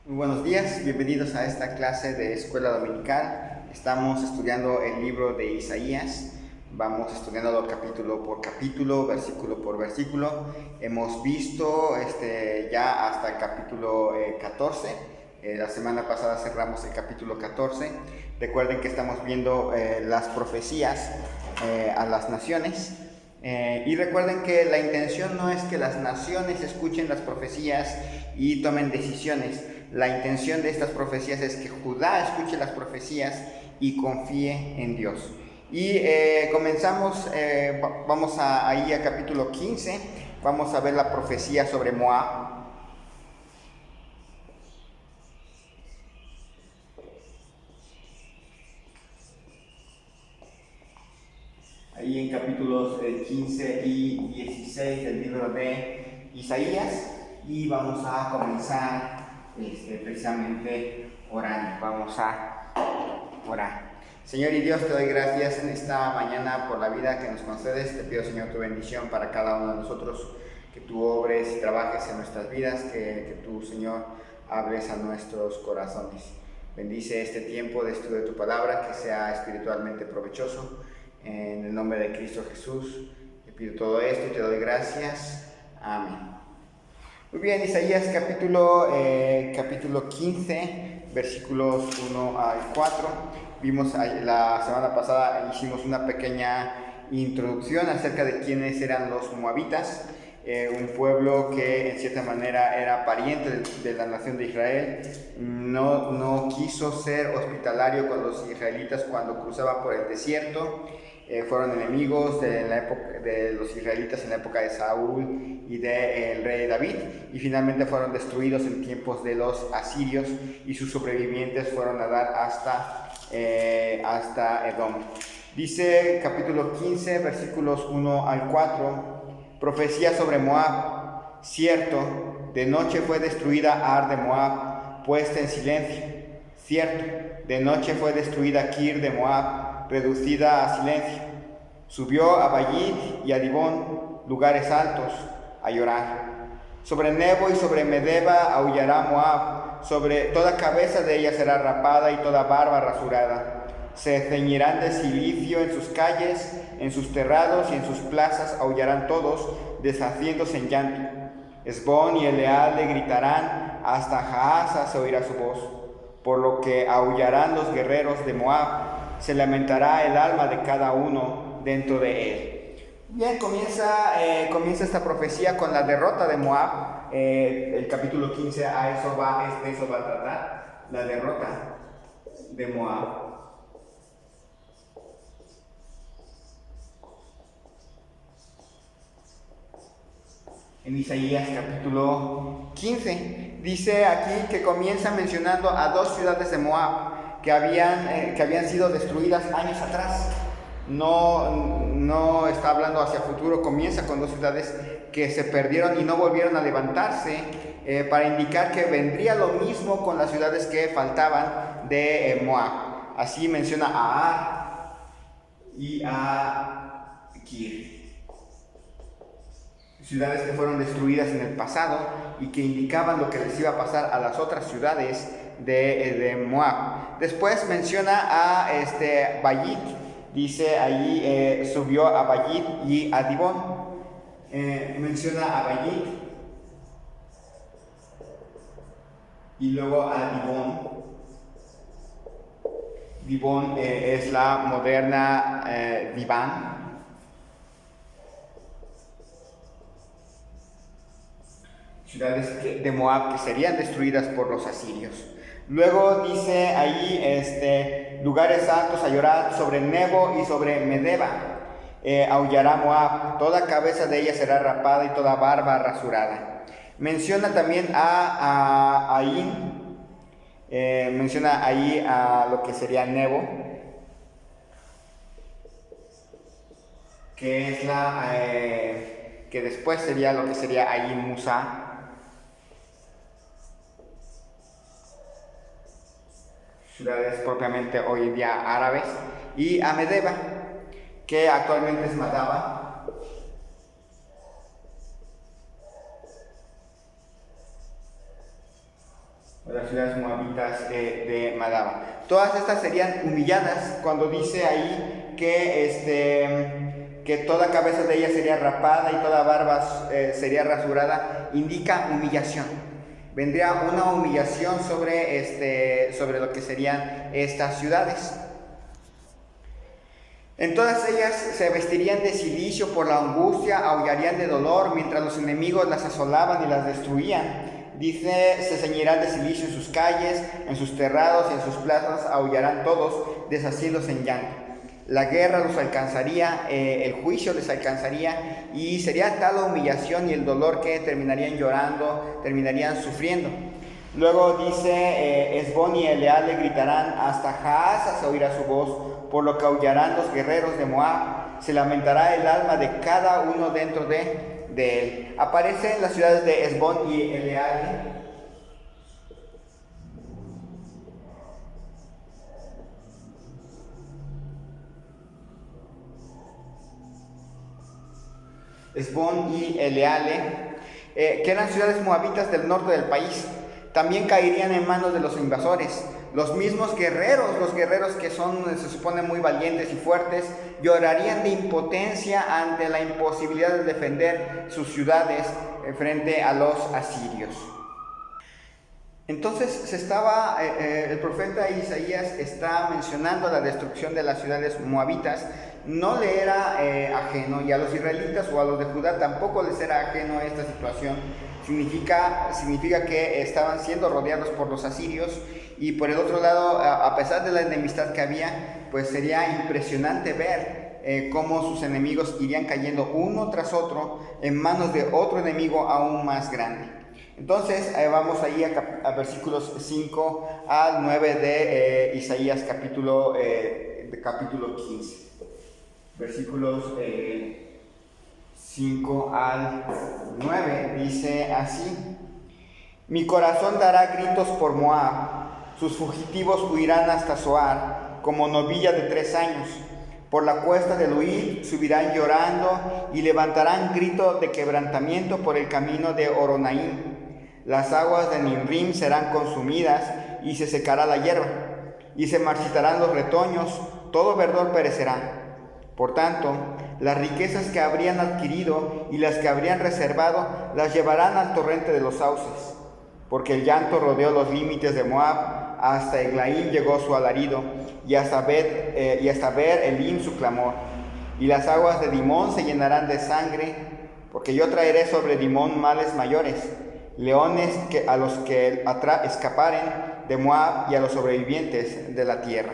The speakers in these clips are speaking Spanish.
Muy buenos días, bienvenidos a esta clase de escuela dominical. Estamos estudiando el libro de Isaías. Vamos estudiándolo capítulo por capítulo, versículo por versículo. Hemos visto ya hasta el capítulo 14. La semana pasada cerramos el capítulo 14. Recuerden que estamos viendo las profecías a las naciones. Y recuerden que la intención no es que las naciones escuchen las profecías y tomen decisiones. La intención de estas profecías es que Judá escuche las profecías y confíe en Dios. Y comenzamos, vamos ahí a capítulo 15, vamos a ver la profecía sobre Moab. Ahí en capítulos 15 y 16 del libro de Isaías, y vamos a comenzar precisamente orando. Vamos a orar. Señor y Dios, te doy gracias en esta mañana por la vida que nos concedes. Te pido, Señor, tu bendición para cada uno de nosotros, que tú obres y trabajes en nuestras vidas, que tú, Señor, hables a nuestros corazones. Bendice este tiempo de estudio de tu palabra, que sea espiritualmente provechoso. En el nombre de Cristo Jesús, te pido todo esto y te doy gracias. Amén. Muy bien, Isaías capítulo 15, versículos 1 al 4. Vimos la semana pasada, hicimos una pequeña introducción acerca de quiénes eran los moabitas, un pueblo que en cierta manera era pariente de la nación de Israel. No quiso ser hospitalario con los israelitas cuando cruzaban por el desierto. Fueron enemigos de los israelitas en la época de Saúl y del rey David, y finalmente fueron destruidos en tiempos de los asirios, y sus sobrevivientes fueron a dar hasta Edom. Dice capítulo 15, versículos 1 al 4, profecía sobre Moab. Cierto, de noche fue destruida Ar de Moab, puesta en silencio. Cierto, de noche fue destruida Kir de Moab, reducida a silencio. Subió a Bayit y a Dibón, lugares altos, a llorar. Sobre Nebo y sobre Medeba aullará Moab, sobre toda cabeza de ella será rapada y toda barba rasurada. Se ceñirán de cilicio en sus calles, en sus terrados y en sus plazas aullarán todos, deshaciéndose en llanto. Esbón y Eleale gritarán, hasta Jaasa se oirá su voz. Por lo que aullarán los guerreros de Moab, se lamentará el alma de cada uno dentro de él. Bien, comienza esta profecía con la derrota de Moab. El capítulo 15 de eso va a tratar, la derrota de Moab. En Isaías capítulo 15 dice aquí que comienza mencionando a dos ciudades de Moab que habían sido destruidas años atrás. No está hablando hacia el futuro, comienza con dos ciudades que se perdieron y no volvieron a levantarse, para indicar que vendría lo mismo con las ciudades que faltaban de Moab. Así menciona a Ar y a Kir, ciudades que fueron destruidas en el pasado y que indicaban lo que les iba a pasar a las otras ciudades de Moab. Después menciona a Bayit. Dice allí, subió a Bayit y a Dibón. Menciona a Bayit y luego a Dibón. Dibón es la moderna Diván. Ciudades de Moab que serían destruidas por los asirios. Luego dice allí, lugares altos a llorar, sobre Nebo y sobre Medeba aullará Moab, toda cabeza de ella será rapada y toda barba rasurada. Menciona también a Ain, menciona ahí a lo que sería Nebo, que es que después sería lo que sería Ain Musa. Ciudades propiamente hoy en día árabes, y a Medeba, que actualmente es Madaba. o las ciudades moabitas de Madaba. Todas estas serían humilladas cuando dice ahí que toda cabeza de ellas sería rapada y toda barba sería rasurada, indica humillación. Vendría una humillación sobre lo que serían estas ciudades. En todas ellas se vestirían de cilicio por la angustia, aullarían de dolor mientras los enemigos las asolaban y las destruían. Dice, se ceñirán de silicio en sus calles, en sus terrados y en sus plazas aullarán todos, deshaciéndose en llanto. La guerra los alcanzaría, el juicio les alcanzaría, y sería tal la humillación y el dolor que terminarían llorando, terminarían sufriendo. Luego dice, Hesbón y Eleale gritarán, hasta Jaasa se oirá su voz, por lo que aullarán los guerreros de Moab, se lamentará el alma de cada uno dentro de él. Aparecen las ciudades de Hesbón y Eleale. Hesbón y Eleale, que eran ciudades moabitas del norte del país. También caerían en manos de los invasores. Los mismos guerreros, los guerreros que se supone muy valientes y fuertes, llorarían de impotencia ante la imposibilidad de defender sus ciudades frente a los asirios. Entonces el profeta Isaías está mencionando la destrucción de las ciudades moabitas. No le era ajeno, y a los israelitas o a los de Judá tampoco les era ajeno a esta situación. Significa que estaban siendo rodeados por los asirios, y por el otro lado, a pesar de la enemistad que había, pues sería impresionante ver cómo sus enemigos irían cayendo uno tras otro en manos de otro enemigo aún más grande. Entonces vamos ahí a versículos 5 al 9 de Isaías capítulo 15. Versículos 5 al 9 dice así: Mi corazón dará gritos por Moab, sus fugitivos huirán hasta Zoar, como novilla de 3 años. Por la cuesta de Luhit subirán llorando y levantarán grito de quebrantamiento por el camino de Horonaim. Las aguas de Nimrim serán consumidas y se secará la hierba, y se marchitarán los retoños, todo verdor perecerá. Por tanto, las riquezas que habrían adquirido y las que habrían reservado las llevarán al torrente de los sauces, porque el llanto rodeó los límites de Moab, hasta Eglaim llegó su alarido, y hasta ver Elim su clamor. Y las aguas de Dimón se llenarán de sangre, porque yo traeré sobre Dimón males mayores, leones a los que escaparen de Moab y a los sobrevivientes de la tierra.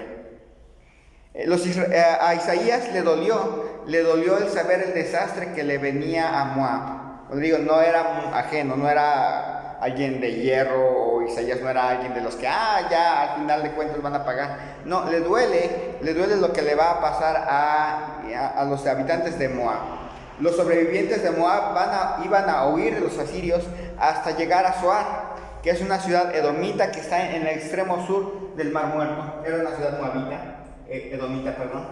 A Isaías le dolió el saber el desastre que le venía a Moab. Os digo, no era ajeno, no era alguien de hierro, o Isaías no era alguien de los que ya al final de cuentas van a pagar. No, le duele lo que le va a pasar a los habitantes de Moab. Los sobrevivientes de Moab iban a huir de los asirios hasta llegar a Zoar, que es una ciudad edomita que está en el extremo sur del Mar Muerto. Era una ciudad moabita. Edomita, perdón.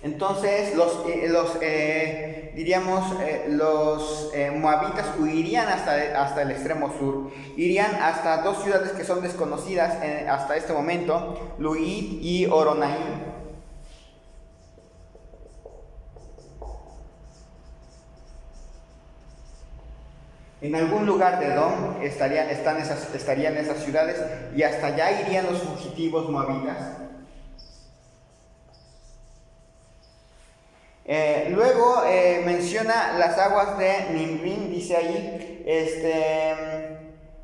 Entonces los moabitas huirían hasta el extremo sur, irían hasta 2 ciudades que son desconocidas hasta este momento, Luhit y Horonaim. En algún lugar de Edom estarían esas ciudades, y hasta allá irían los fugitivos moabitas. Luego menciona las aguas de Nimrim, dice ahí,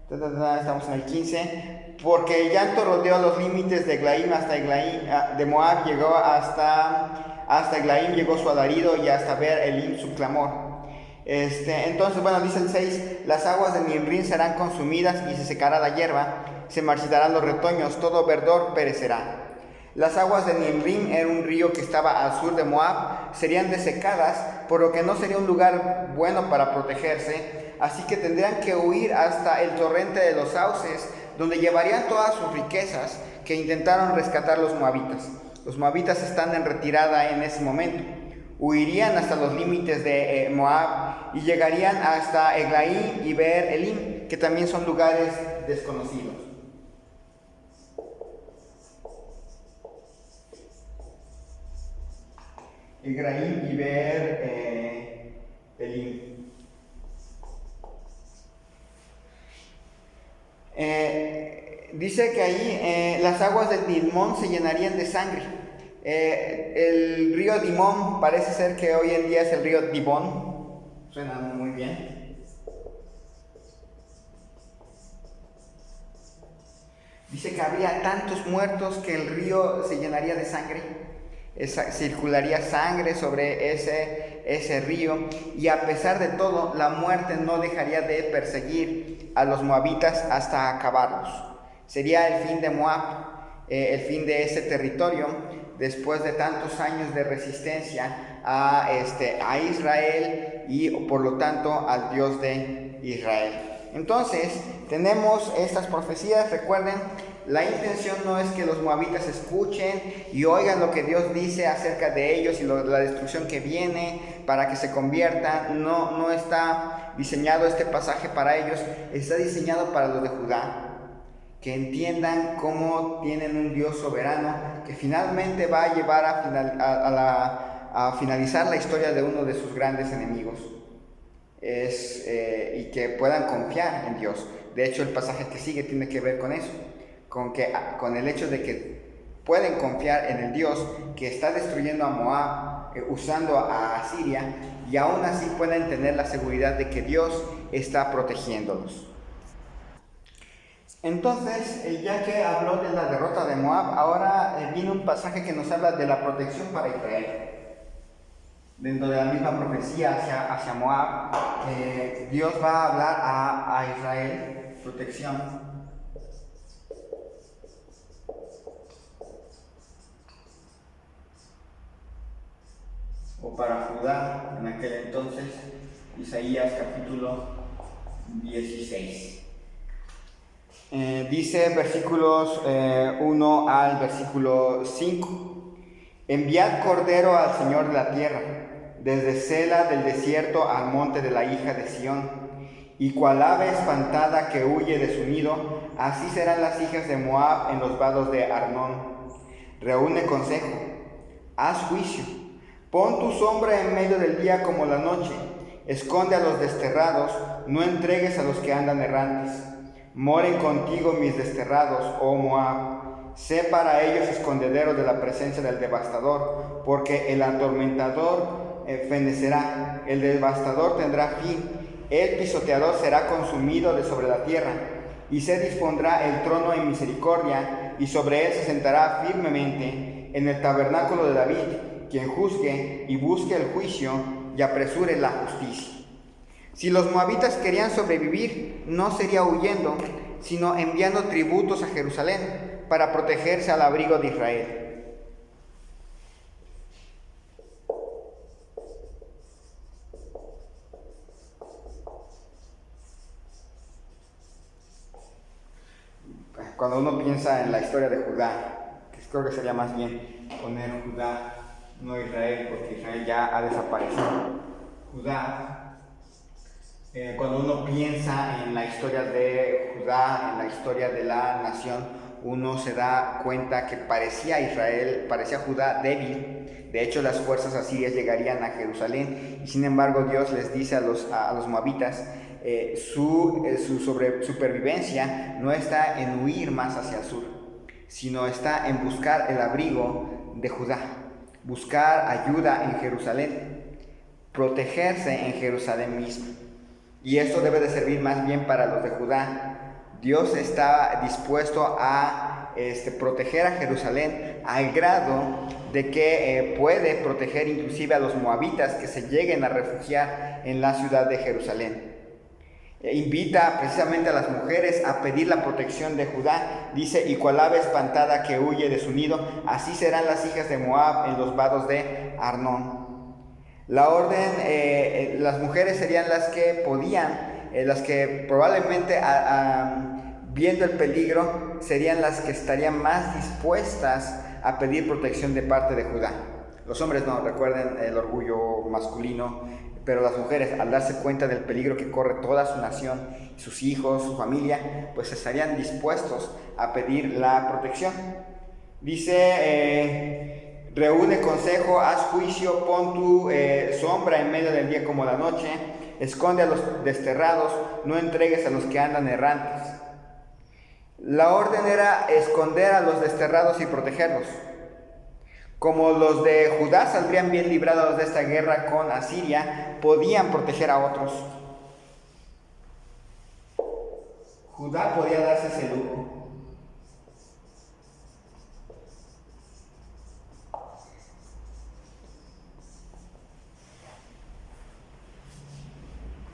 estamos en el 15, porque el llanto rodeó los límites de Eglaim hasta Eglaim, de Moab llegó hasta Eglaim llegó su alarido, y hasta ver Elim su clamor. Entonces, dice el 6, las aguas de Nimrim serán consumidas y se secará la hierba, se marchitarán los retoños, todo verdor perecerá. Las aguas de Nimrim era un río que estaba al sur de Moab, serían desecadas, por lo que no sería un lugar bueno para protegerse, así que tendrían que huir hasta el torrente de los sauces, donde llevarían todas sus riquezas que intentaron rescatar los moabitas. Los moabitas están en retirada en ese momento. Huirían hasta los límites de Moab y llegarían hasta Eglaim y Beer Elim, que también son lugares desconocidos. Eglaim y Beer Elim. Dice que ahí las aguas del Dimón se llenarían de sangre. El río Dimón parece ser que hoy en día es el río Dibón. Suena muy bien. Dice que habría tantos muertos que el río se llenaría de sangre. Circularía sangre sobre ese río, y a pesar de todo, la muerte no dejaría de perseguir a los moabitas hasta acabarlos. Sería el fin de Moab, el fin de ese territorio, después de tantos años de resistencia a Israel y por lo tanto al Dios de Israel. Entonces tenemos estas profecías. Recuerden, la intención no es que los moabitas escuchen y oigan lo que Dios dice acerca de ellos y la destrucción que viene para que se conviertan. No está diseñado este pasaje para ellos, está diseñado para los de Judá, que entiendan cómo tienen un Dios soberano que finalmente va a llevar a finalizar la historia de uno de sus grandes enemigos. Y que puedan confiar en Dios. De hecho, el pasaje que sigue tiene que ver con eso, con el hecho de que pueden confiar en el Dios que está destruyendo a Moab, usando a Asiria, y aún así pueden tener la seguridad de que Dios está protegiéndolos. Entonces, ya que habló de la derrota de Moab, ahora viene un pasaje que nos habla de la protección para Israel. Dentro de la misma profecía hacia Moab, Dios va a hablar a Israel protección. O para Judá en aquel entonces, Isaías capítulo 16. Dice versículos 1 al versículo 5: Enviad cordero al Señor de la tierra, desde Sela del desierto al monte de la hija de Sión, y cual ave espantada que huye de su nido, así serán las hijas de Moab en los vados de Arnón. Reúne consejo, haz juicio, pon tu sombra en medio del día como la noche, esconde a los desterrados, no entregues a los que andan errantes. Moren contigo mis desterrados, oh Moab, sé para ellos escondedero de la presencia del devastador, porque el atormentador fenecerá, el devastador tendrá fin, el pisoteador será consumido de sobre la tierra, y se dispondrá el trono en misericordia, y sobre él se sentará firmemente en el tabernáculo de David, quien juzgue y busque el juicio y apresure la justicia. Si los moabitas querían sobrevivir, no sería huyendo, sino enviando tributos a Jerusalén para protegerse al abrigo de Israel. Cuando uno piensa en la historia de Judá, creo que sería más bien poner Judá, no Israel, porque Israel ya ha desaparecido. Judá. Cuando uno piensa en la historia de Judá, en la historia de la nación, uno se da cuenta que parecía Judá débil. De hecho, las fuerzas asirias llegarían a Jerusalén, y sin embargo Dios les dice a los moabitas, su supervivencia no está en huir más hacia el sur, sino está en buscar el abrigo de Judá, buscar ayuda en Jerusalén, protegerse en Jerusalén mismo. Y esto debe de servir más bien para los de Judá. Dios está dispuesto a proteger a Jerusalén al grado de que puede proteger inclusive a los moabitas que se lleguen a refugiar en la ciudad de Jerusalén. Invita precisamente a las mujeres a pedir la protección de Judá. Dice, y cual ave espantada que huye de su nido, así serán las hijas de Moab en los vados de Arnón. La orden, las mujeres serían las que podían, las que probablemente viendo el peligro, serían las que estarían más dispuestas a pedir protección de parte de Judá. Los hombres no, recuerden el orgullo masculino, pero las mujeres, al darse cuenta del peligro que corre toda su nación, sus hijos, su familia, pues estarían dispuestos a pedir la protección. Dice, reúne consejo, haz juicio, pon tu sombra en medio del día como la noche, esconde a los desterrados, no entregues a los que andan errantes. La orden era esconder a los desterrados y protegerlos. Como los de Judá saldrían bien librados de esta guerra con Asiria, podían proteger a otros. Judá podía darse ese lujo.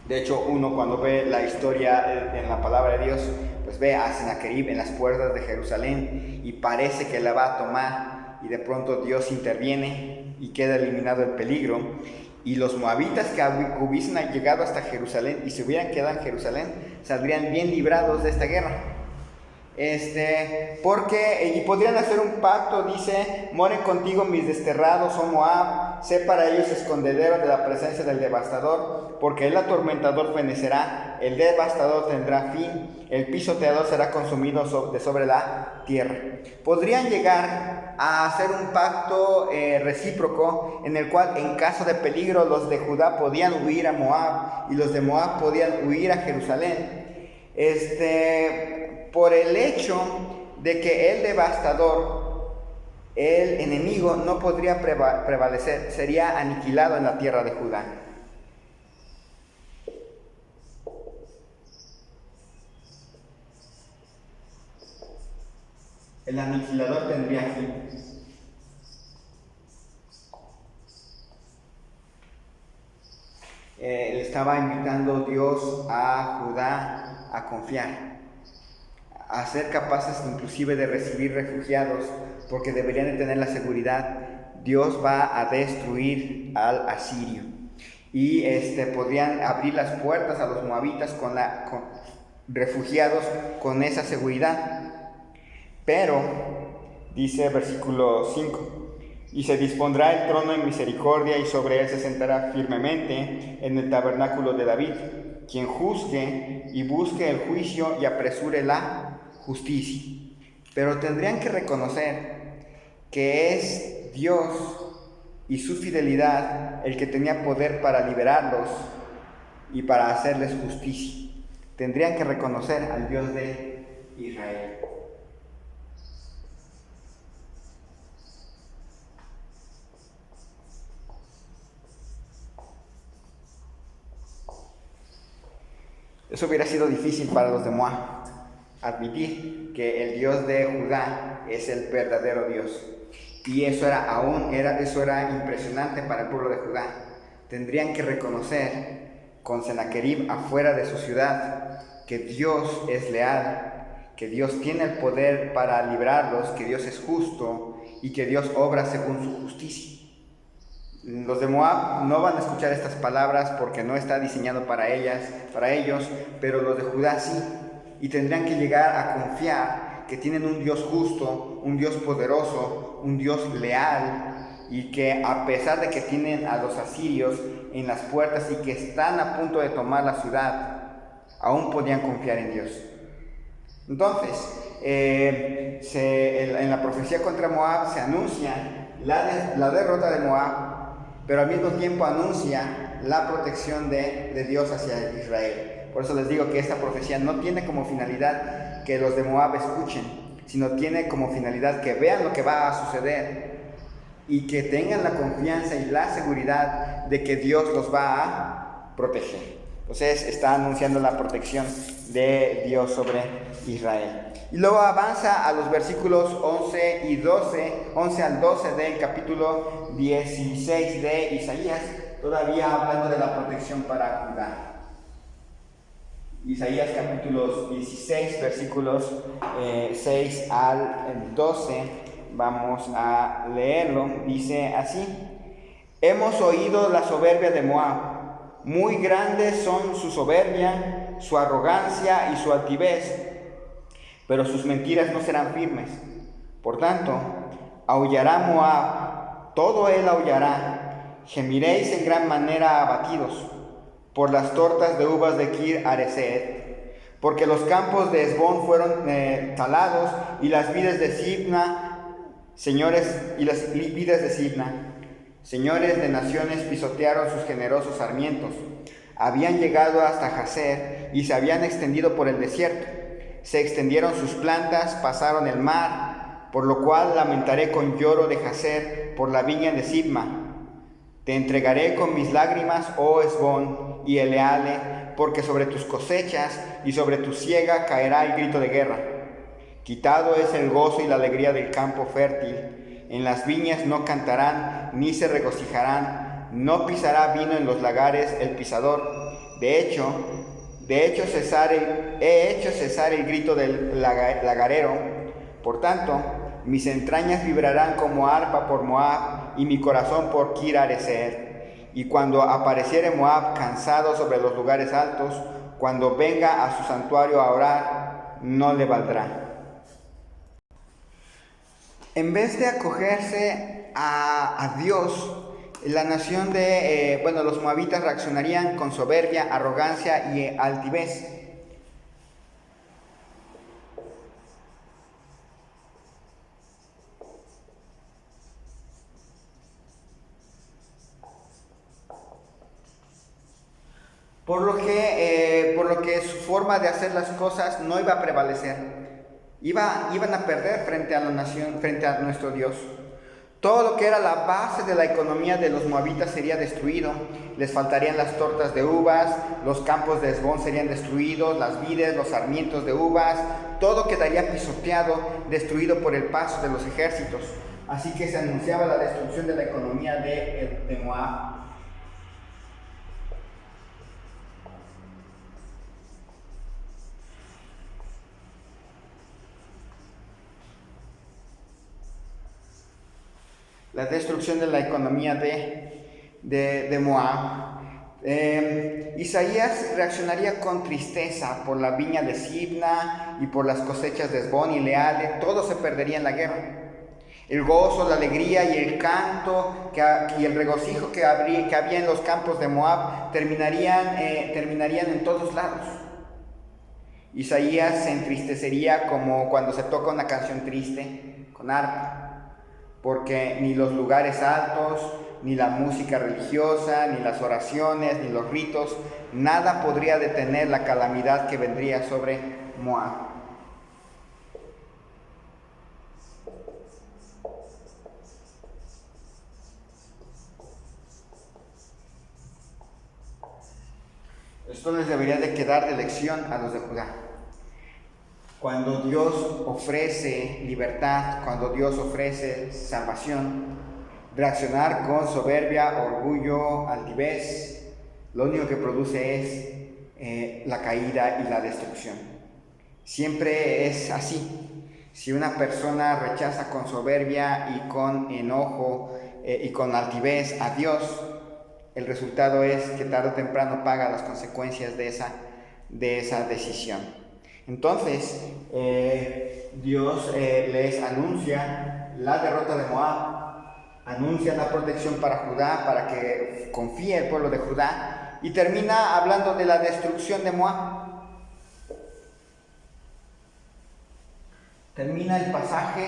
De hecho, uno cuando ve la historia en la palabra de Dios, pues ve a Sennacherib en las puertas de Jerusalén y parece que la va a tomar, y de pronto Dios interviene y queda eliminado el peligro. Y los moabitas que hubiesen llegado hasta Jerusalén y se hubieran quedado en Jerusalén, saldrían bien librados de esta guerra. Y podrían hacer un pacto, dice, moren contigo mis desterrados, oh Moab, sé para ellos escondedero de la presencia del devastador, porque el atormentador fenecerá, el devastador tendrá fin, el pisoteador será consumido de sobre la tierra. Podrían llegar a hacer un pacto recíproco, en el cual en caso de peligro los de Judá podían huir a Moab y los de Moab podían huir a Jerusalén. Por el hecho de que el devastador, el enemigo, no podría prevalecer, sería aniquilado en la tierra de Judá. El aniquilador tendría fin. Le estaba invitando Dios a Judá a confiar, a ser capaces inclusive de recibir refugiados, porque deberían de tener la seguridad, Dios va a destruir al asirio. Y podrían abrir las puertas a los moabitas con refugiados con esa seguridad. Pero, dice versículo 5, y se dispondrá el trono en misericordia y sobre él se sentará firmemente en el tabernáculo de David, quien juzgue y busque el juicio y apresure la justicia. Pero tendrían que reconocer que es Dios y su fidelidad el que tenía poder para liberarlos y para hacerles justicia. Tendrían que reconocer al Dios de Israel. Eso hubiera sido difícil para los de Moab, admitir que el Dios de Judá es el verdadero Dios. Y eso era impresionante para el pueblo de Judá. Tendrían que reconocer con Sennacherib afuera de su ciudad que Dios es leal, que Dios tiene el poder para librarlos, que Dios es justo y que Dios obra según su justicia. Los de Moab no van a escuchar estas palabras porque no está diseñado para ellos, pero los de Judá sí, y tendrán que llegar a confiar que tienen un Dios justo, un Dios poderoso, un Dios leal, y que a pesar de que tienen a los asirios en las puertas y que están a punto de tomar la ciudad, aún podían confiar en Dios. Entonces, en la profecía contra Moab se anuncia la derrota de Moab, pero al mismo tiempo anuncia la protección de Dios hacia Israel. Por eso les digo que esta profecía no tiene como finalidad que los de Moab escuchen, sino tiene como finalidad que vean lo que va a suceder y que tengan la confianza y la seguridad de que Dios los va a proteger. Entonces está anunciando la protección de Dios sobre Israel. Y luego avanza a los versículos 11 al 12 del capítulo 16 de Isaías, todavía hablando de la protección para Judá. Isaías capítulos 16, versículos 6 al 12, vamos a leerlo. Dice así: hemos oído la soberbia de Moab, muy grandes son su soberbia, su arrogancia y su altivez, pero sus mentiras no serán firmes. Por tanto, Aullará Moab, todo él aullará. Gemiréis en gran manera abatidos por las tortas de uvas de Kir Hareset, porque los campos de Hesbón fueron talados y las vides de Sibna, señores de naciones pisotearon sus generosos sarmientos. Habían llegado hasta Jazer y se habían extendido por el desierto. Se extendieron sus plantas, pasaron el mar, por lo cual lamentaré con lloro de Jazer por la viña de Sibma. Te entregaré con mis lágrimas, oh Hesbón y Eleale, porque sobre tus cosechas y sobre tu siega caerá el grito de guerra. Quitado es el gozo y la alegría del campo fértil. En las viñas no cantarán, ni se regocijarán. No pisará vino en los lagares el pisador. He hecho cesar el grito del lagarero. Por tanto, mis entrañas vibrarán como arpa por Moab, y mi corazón por Kir Hareset. Y cuando apareciere Moab cansado sobre los lugares altos, cuando venga a su santuario a orar, no le valdrá. En vez de acogerse a Dios, la nación los moabitas reaccionarían con soberbia, arrogancia y altivez. Por lo que su forma de hacer las cosas no iba a prevalecer. Iban a perder frente a la nación, frente a nuestro Dios. Todo lo que era la base de la economía de los moabitas sería destruido. Les faltarían las tortas de uvas, los campos de Hesbón serían destruidos, las vides, los sarmientos de uvas, todo quedaría pisoteado, destruido por el paso de los ejércitos. Así que se anunciaba la destrucción de la economía de Moab. La destrucción de la economía de Moab. Isaías reaccionaría con tristeza por la viña de Sibna y por las cosechas de Hesbón y Eleale. Todo se perdería en la guerra. El gozo, la alegría y el canto y el regocijo que había en los campos de Moab terminarían en todos lados. Isaías se entristecería como cuando se toca una canción triste con arpa, porque ni los lugares altos, ni la música religiosa, ni las oraciones, ni los ritos, nada podría detener la calamidad que vendría sobre Moab. Esto les debería de quedar de lección a los de Judá. Cuando Dios ofrece libertad, cuando Dios ofrece salvación, reaccionar con soberbia, orgullo, altivez, lo único que produce es la caída y la destrucción. Siempre es así. Si una persona rechaza con soberbia y con enojo y con altivez a Dios, el resultado es que tarde o temprano paga las consecuencias de esa decisión. Entonces, Dios les anuncia la derrota de Moab, anuncia la protección para Judá, para que confíe el pueblo de Judá, y termina hablando de la destrucción de Moab. Termina el pasaje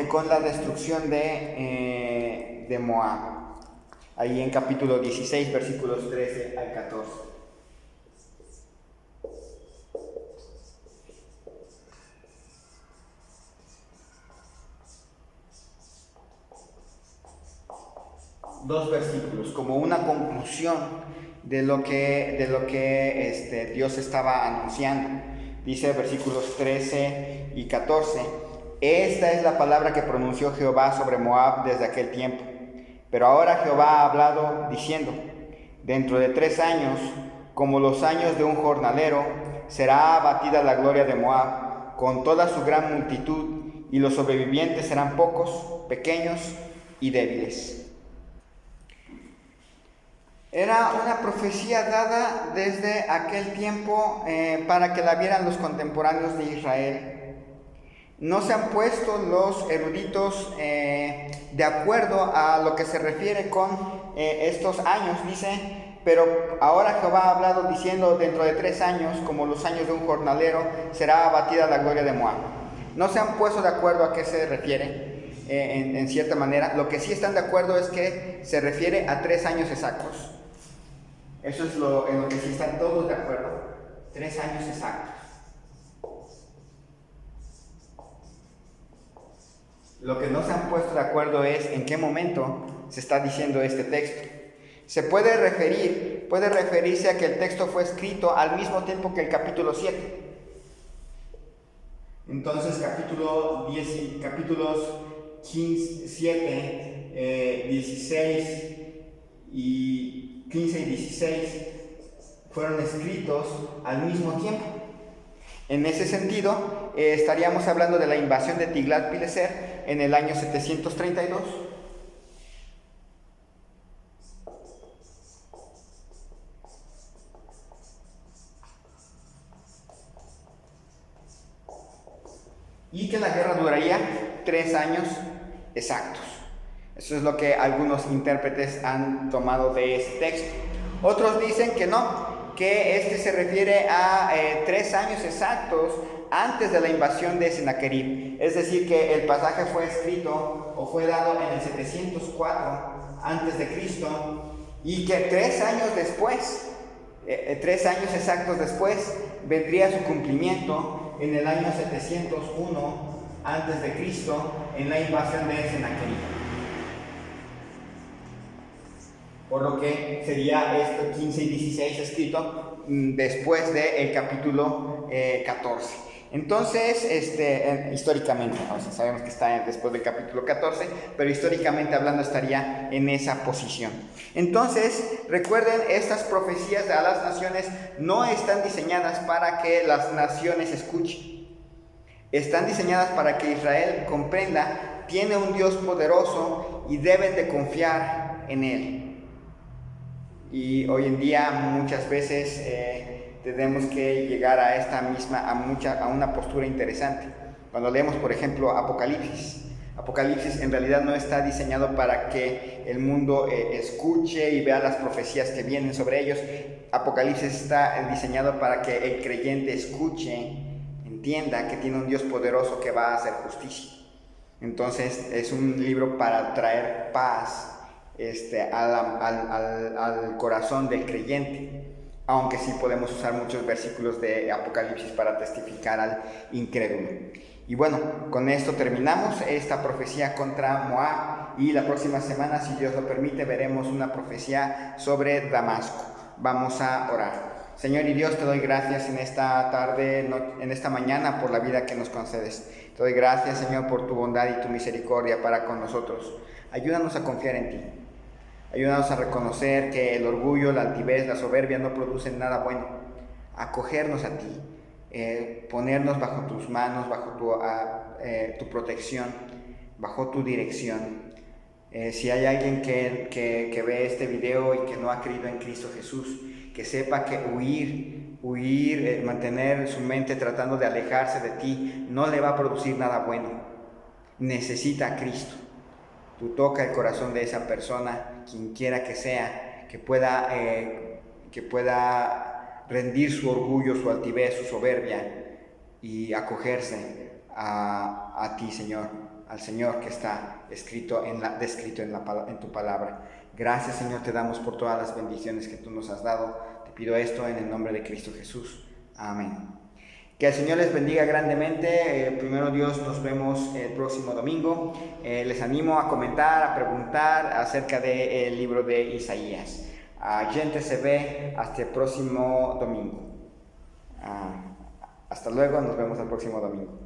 con la destrucción de Moab, ahí en capítulo 16, versículos 13 al 14. Dos versículos como una conclusión de lo que Dios estaba anunciando. Dice versículos 13 y 14: Esta es la palabra que pronunció Jehová sobre Moab desde aquel tiempo. Pero ahora Jehová ha hablado diciendo: Dentro de 3 años, como los años de un jornalero, será abatida la gloria de Moab con toda su gran multitud, y los sobrevivientes serán pocos, pequeños y débiles. Era una profecía dada desde aquel tiempo para que la vieran los contemporáneos de Israel. No se han puesto los eruditos de acuerdo a lo que se refiere con estos años. Dice, pero ahora Jehová ha hablado diciendo, dentro de 3 años, como los años de un jornalero, será abatida la gloria de Moab. No se han puesto de acuerdo a qué se refiere, en cierta manera. Lo que sí están de acuerdo es que se refiere a 3 años exactos. Eso es en lo que sí están todos de acuerdo. 3 años exactos. Lo que no se han puesto de acuerdo es en qué momento se está diciendo este texto. Se puede referirse a que el texto fue escrito al mismo tiempo que el capítulo 7. Entonces capítulos 7, 16 y 15 y 16 fueron escritos al mismo tiempo. En ese sentido, estaríamos hablando de la invasión de Tiglat-Pileser en el año 732. Y que la guerra duraría 3 años exactos. Eso es lo que algunos intérpretes han tomado de ese texto. Otros dicen que no, que este se refiere a 3 años exactos antes de la invasión de Sennacherib. Es decir, que el pasaje fue escrito o fue dado en el 704 antes de Cristo, y que 3 años después, 3 años exactos después, vendría su cumplimiento en el año 701 antes de Cristo, en la invasión de Sennacherib. Por lo que sería esto 15 y 16 escrito después del capítulo 14. Entonces, históricamente, sabemos que está después del capítulo 14, pero históricamente hablando estaría en esa posición. Entonces, recuerden, estas profecías a las naciones no están diseñadas para que las naciones escuchen. Están diseñadas para que Israel comprenda, tiene un Dios poderoso y deben de confiar en Él. Y hoy en día muchas veces tenemos que llegar a una postura interesante. Cuando leemos, por ejemplo, Apocalipsis en realidad no está diseñado para que el mundo escuche y vea las profecías que vienen sobre ellos. Apocalipsis está diseñado para que el creyente escuche, entienda que tiene un Dios poderoso que va a hacer justicia. Entonces es un libro para traer paz al corazón del creyente, aunque sí podemos usar muchos versículos de Apocalipsis para testificar al incrédulo. Y bueno, con esto terminamos esta profecía contra Moab, y la próxima semana, si Dios lo permite, veremos una profecía sobre Damasco. Vamos a orar. Señor y Dios, te doy gracias en esta tarde, en esta mañana, por la vida que nos concedes. Te doy gracias, Señor, por tu bondad y tu misericordia para con nosotros. Ayúdanos a confiar en ti. Ayúdanos a reconocer que el orgullo, la altivez, la soberbia no producen nada bueno. Acogernos a ti, ponernos bajo tus manos, bajo tu protección, bajo tu dirección. Si hay alguien que ve este video y que no ha creído en Cristo Jesús, que sepa que huir, mantener su mente tratando de alejarse de ti, no le va a producir nada bueno. Necesita a Cristo. Tú toca el corazón de esa persona, quien quiera que sea, que pueda rendir su orgullo, su altivez, su soberbia, y acogerse a ti, Señor, al Señor que está descrito en tu palabra. Gracias, Señor, te damos por todas las bendiciones que tú nos has dado. Te pido esto en el nombre de Cristo Jesús. Amén. Que el Señor les bendiga grandemente. Primero Dios, nos vemos el próximo domingo. Les animo a comentar, a preguntar acerca del libro de Isaías. Gente se ve hasta el próximo domingo. Hasta luego, nos vemos el próximo domingo.